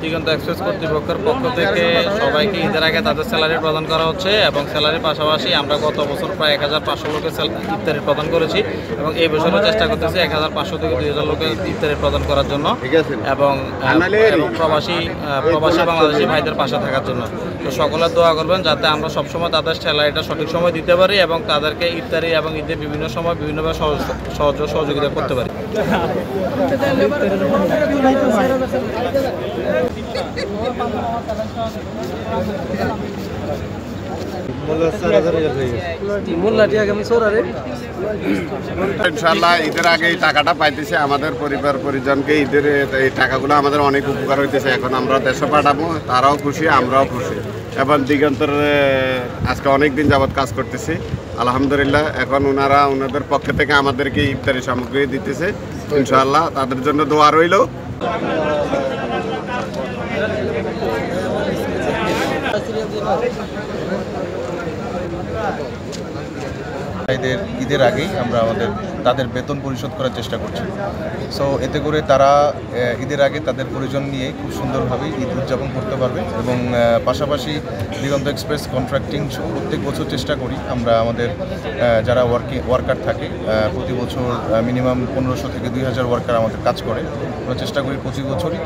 দিগন্ত express কর্তৃপক্ষের পক্ষ থেকে সবাইকে ঈদের আগে তাদের স্যালারি প্রদান করা হচ্ছে এবং স্যালারির পাশাপাশি আমরা গত বছর প্রায় 1500 লোকের ইফতারি প্রদান করেছি এবং এই বছরও চেষ্টা করতেছি 1500 থেকে 2000 লোকের ইফতারি প্রদান করার জন্য এবং প্রবাসী বাংলাদেশি ভাইদের পাশে থাকার জন্য। তো সকলে দোয়া করবেন যাতে আমরা সবসময় তাদের স্যালারিটা সঠিক সময় দিতে পারি এবং তাদেরকে ইফতারি এবং ঈদের বিভিন্ন সময় বিভিন্নভাবে সহযোগিতা করতে পারি। ইনশাআল্লাহ ঈদের আগে এই টাকাটা পাইতেছে আমাদের পরিবার পরিজনকে ঈদের এই টাকাগুলো আমাদের অনেক উপকার হইতেছে। এখন আমরা দেশে পাঠাবো, তারাও খুশি, আমরাও খুশি। এবং দিগন্তর আজকে অনেক দিন যাবৎ কাজ করতেছি, আলহামদুলিল্লাহ। এখন ওনাদের পক্ষ থেকে আমাদেরকে ইফতারি সামগ্রী দিতেছে, ইনশাআল্লাহ তাদের জন্য দোয়া রইল। ঈদের আগেই আমরা তাদের বেতন পরিশোধ করার চেষ্টা করছি। সো এতে করে তারা ঈদের আগে তাদের পরিজন নিয়ে খুব সুন্দরভাবে ঈদ উদযাপন করতে পারবে এবং পাশাপাশি দিগন্ত এক্সপ্রেস কন্ট্রাক্টিং প্রত্যেক বছর চেষ্টা করি আমরা আমাদের যারা ওয়ার্কার থাকে প্রতি বছর মিনিমাম 1500 থেকে 2000 ওয়ার্কার আমাদের কাজ করে। আমরা চেষ্টা করি প্রতি বছরই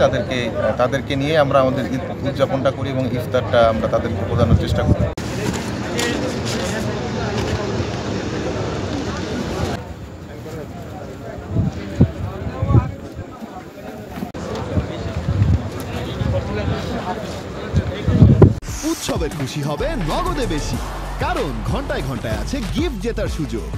তাদেরকে নিয়ে আমরা আমাদের ঈদ উদযাপনটা করি এবং ইফতারটা আমরা তাদেরকে প্রদানের চেষ্টা করি। উৎসবে খুশি হবে নগদে বেশি, কারণ ঘন্টায় ঘন্টায় আছে গিফট জেতার সুযোগ।